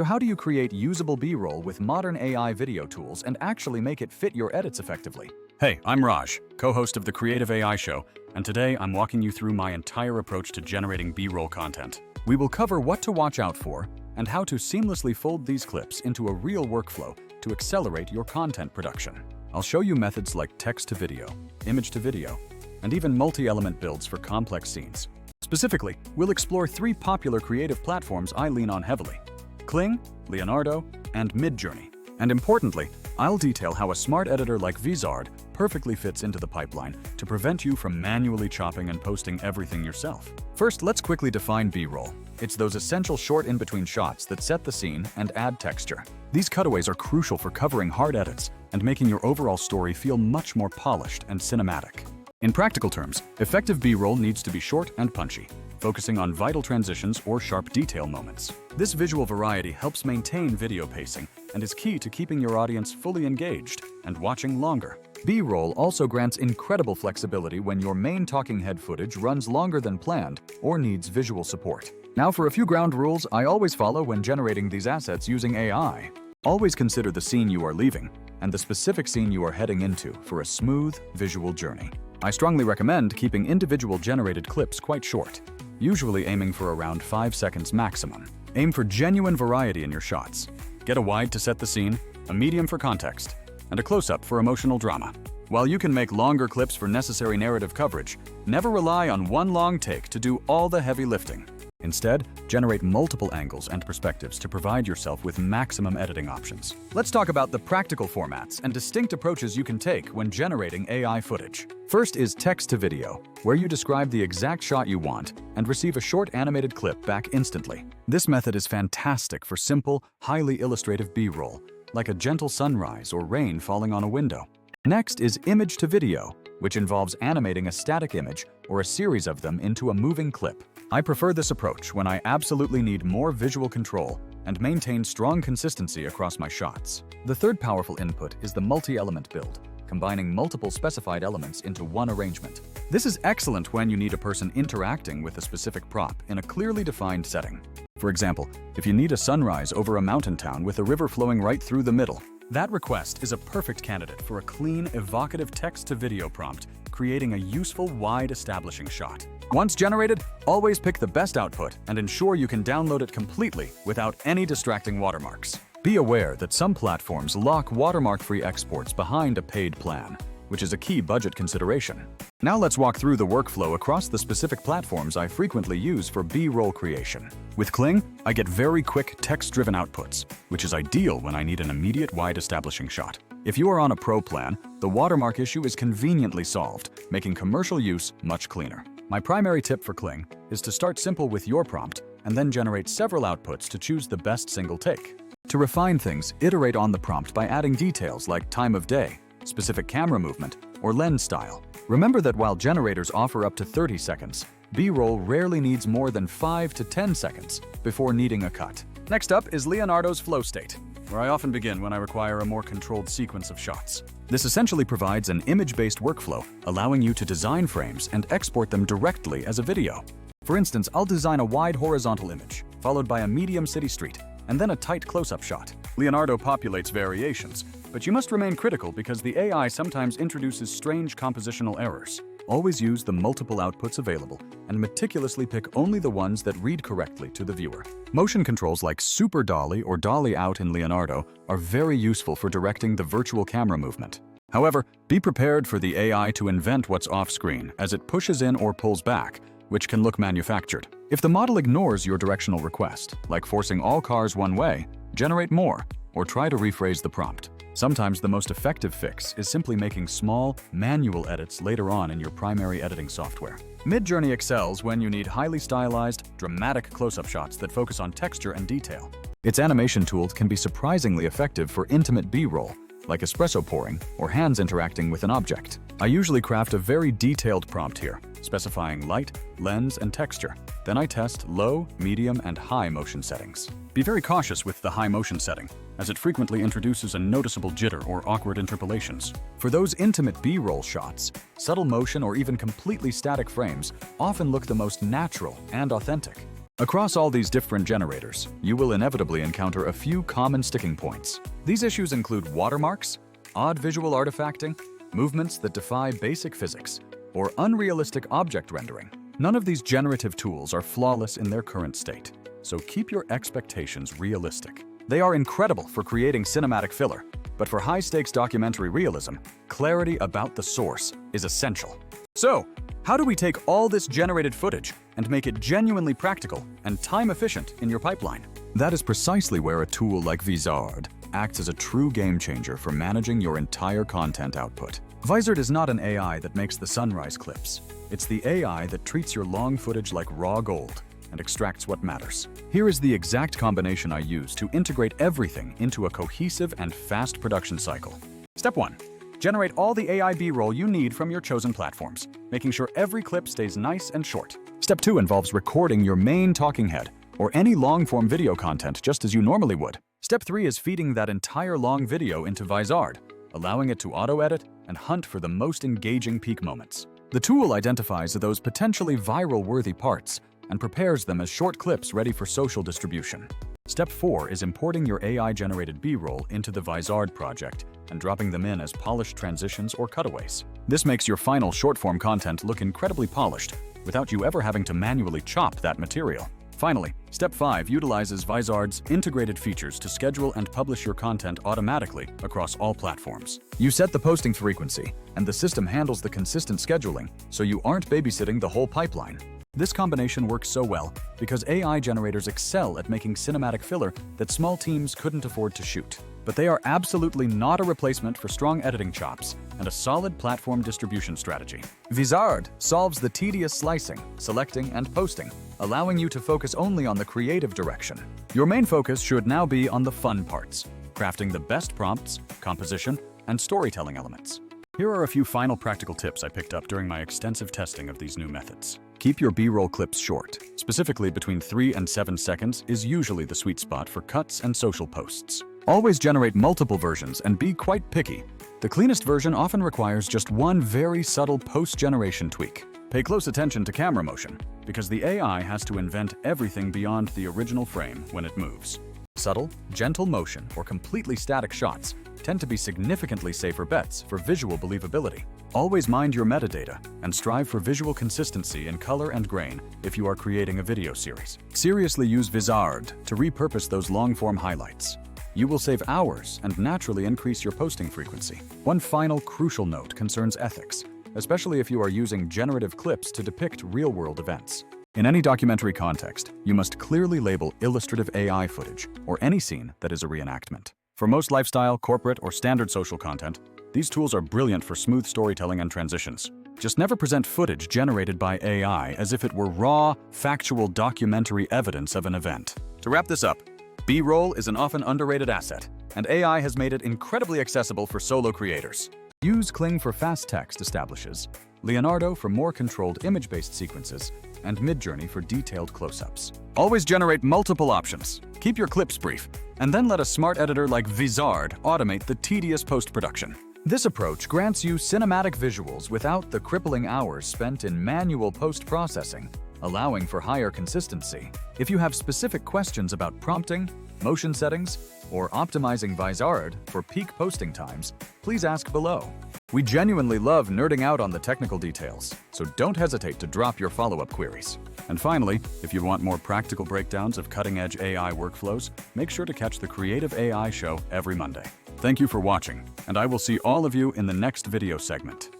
So how do you create usable B-roll with modern AI video tools and actually make it fit your edits effectively? Hey, I'm Raj, co-host of the Creative AI Show, and today I'm walking you through my entire approach to generating B-roll content. We will cover what to watch out for and how to seamlessly fold these clips into a real workflow to accelerate your content production. I'll show you methods like text-to-video, image-to-video, and even multi-element builds for complex scenes. Specifically, we'll explore 3 popular creative platforms I lean on heavily: Kling, Leonardo, and MidJourney. And importantly, I'll detail how a smart editor like Vizard perfectly fits into the pipeline to prevent you from manually chopping and posting everything yourself. First, let's quickly define B-roll. It's those essential short in-between shots that set the scene and add texture. These cutaways are crucial for covering hard edits and making your overall story feel much more polished and cinematic. In practical terms, effective B-roll needs to be short and punchy, focusing on vital transitions or sharp detail moments. This visual variety helps maintain video pacing and is key to keeping your audience fully engaged and watching longer. B-roll also grants incredible flexibility when your main talking head footage runs longer than planned or needs visual support. Now for a few ground rules I always follow when generating these assets using AI. Always consider the scene you are leaving and the specific scene you are heading into for a smooth visual journey. I strongly recommend keeping individual generated clips quite short, usually aiming for around 5 seconds maximum. Aim for genuine variety in your shots. Get a wide to set the scene, a medium for context, and a close-up for emotional drama. While you can make longer clips for necessary narrative coverage, never rely on one long take to do all the heavy lifting. Instead, generate multiple angles and perspectives to provide yourself with maximum editing options. Let's talk about the practical formats and distinct approaches you can take when generating AI footage. First is text-to-video, where you describe the exact shot you want and receive a short animated clip back instantly. This method is fantastic for simple, highly illustrative B-roll, like a gentle sunrise or rain falling on a window. Next is image-to-video, which involves animating a static image or a series of them into a moving clip. I prefer this approach when I absolutely need more visual control and maintain strong consistency across my shots. The third powerful input is the multi-element build, combining multiple specified elements into one arrangement. This is excellent when you need a person interacting with a specific prop in a clearly defined setting. For example, if you need a sunrise over a mountain town with a river flowing right through the middle, that request is a perfect candidate for a clean, evocative text-to-video prompt, creating a useful, wide establishing shot. Once generated, always pick the best output and ensure you can download it completely without any distracting watermarks. Be aware that some platforms lock watermark-free exports behind a paid plan, which is a key budget consideration. Now let's walk through the workflow across the specific platforms I frequently use for B-roll creation. With Kling, I get very quick text-driven outputs, which is ideal when I need an immediate wide establishing shot. If you are on a pro plan, the watermark issue is conveniently solved, making commercial use much cleaner. My primary tip for Kling is to start simple with your prompt and then generate several outputs to choose the best single take. To refine things, iterate on the prompt by adding details like time of day, specific camera movement, or lens style. Remember that while generators offer up to 30 seconds, B-roll rarely needs more than 5 to 10 seconds before needing a cut. Next up is Leonardo's flow state, where I often begin when I require a more controlled sequence of shots. This essentially provides an image-based workflow, allowing you to design frames and export them directly as a video. For instance, I'll design a wide horizontal image, followed by a medium city street, and then a tight close-up shot. Leonardo populates variations, but you must remain critical because the AI sometimes introduces strange compositional errors. Always use the multiple outputs available and meticulously pick only the ones that read correctly to the viewer. Motion controls like Super Dolly or Dolly Out in Leonardo are very useful for directing the virtual camera movement. However, be prepared for the AI to invent what's off-screen as it pushes in or pulls back, which can look manufactured. If the model ignores your directional request, like forcing all cars one way, generate more, or try to rephrase the prompt. Sometimes the most effective fix is simply making small, manual edits later on in your primary editing software. MidJourney excels when you need highly stylized, dramatic close-up shots that focus on texture and detail. Its animation tools can be surprisingly effective for intimate B-roll, like espresso pouring or hands interacting with an object. I usually craft a very detailed prompt here, specifying light, lens, and texture. Then I test low, medium, and high motion settings. Be very cautious with the high motion setting, as it frequently introduces a noticeable jitter or awkward interpolations. For those intimate B-roll shots, subtle motion or even completely static frames often look the most natural and authentic. Across all these different generators, you will inevitably encounter a few common sticking points. These issues include watermarks, odd visual artifacting, movements that defy basic physics, or unrealistic object rendering. None of these generative tools are flawless in their current state, so keep your expectations realistic. They are incredible for creating cinematic filler, but for high-stakes documentary realism, clarity about the source is essential. So, how do we take all this generated footage and make it genuinely practical and time-efficient in your pipeline? That is precisely where a tool like Vizard acts as a true game-changer for managing your entire content output. Vizard is not an AI that makes the sunrise clips. It's the AI that treats your long footage like raw gold and extracts what matters. Here is the exact combination I use to integrate everything into a cohesive and fast production cycle. Step 1. Generate all the AI B-roll you need from your chosen platforms, making sure every clip stays nice and short. Step 2 involves recording your main talking head or any long-form video content just as you normally would. Step 3 is feeding that entire long video into Vizard, allowing it to auto-edit and hunt for the most engaging peak moments. The tool identifies those potentially viral-worthy parts and prepares them as short clips ready for social distribution. Step 4 is importing your AI-generated B-roll into the Vizard project and dropping them in as polished transitions or cutaways. This makes your final short-form content look incredibly polished without you ever having to manually chop that material. Finally, Step 5 utilizes Vizard's integrated features to schedule and publish your content automatically across all platforms. You set the posting frequency, and the system handles the consistent scheduling, so you aren't babysitting the whole pipeline. This combination works so well because AI generators excel at making cinematic filler that small teams couldn't afford to shoot. But they are absolutely not a replacement for strong editing chops and a solid platform distribution strategy. Vizard solves the tedious slicing, selecting, and posting, allowing you to focus only on the creative direction. Your main focus should now be on the fun parts, crafting the best prompts, composition, and storytelling elements. Here are a few final practical tips I picked up during my extensive testing of these new methods. Keep your B-roll clips short. Specifically, between 3 and 7 seconds is usually the sweet spot for cuts and social posts. Always generate multiple versions and be quite picky. The cleanest version often requires just one very subtle post-generation tweak. Pay close attention to camera motion, because the AI has to invent everything beyond the original frame when it moves. Subtle, gentle motion or completely static shots tend to be significantly safer bets for visual believability. Always mind your metadata and strive for visual consistency in color and grain if you are creating a video series. Seriously use Vizard to repurpose those long-form highlights. You will save hours and naturally increase your posting frequency. One final crucial note concerns ethics, especially if you are using generative clips to depict real-world events. In any documentary context, you must clearly label illustrative AI footage or any scene that is a reenactment. For most lifestyle, corporate, or standard social content, these tools are brilliant for smooth storytelling and transitions. Just never present footage generated by AI as if it were raw, factual documentary evidence of an event. To wrap this up, B-roll is an often underrated asset, and AI has made it incredibly accessible for solo creators. Use Kling for fast text establishes, Leonardo for more controlled image-based sequences, and MidJourney for detailed close-ups. Always generate multiple options, keep your clips brief, and then let a smart editor like Vizard automate the tedious post-production. This approach grants you cinematic visuals without the crippling hours spent in manual post-processing, allowing for higher consistency. If you have specific questions about prompting, motion settings, or optimizing Vizard for peak posting times, please ask below. We genuinely love nerding out on the technical details, so don't hesitate to drop your follow-up queries. And finally, if you want more practical breakdowns of cutting-edge AI workflows, make sure to catch the Creative AI Show every Monday. Thank you for watching, and I will see all of you in the next video segment.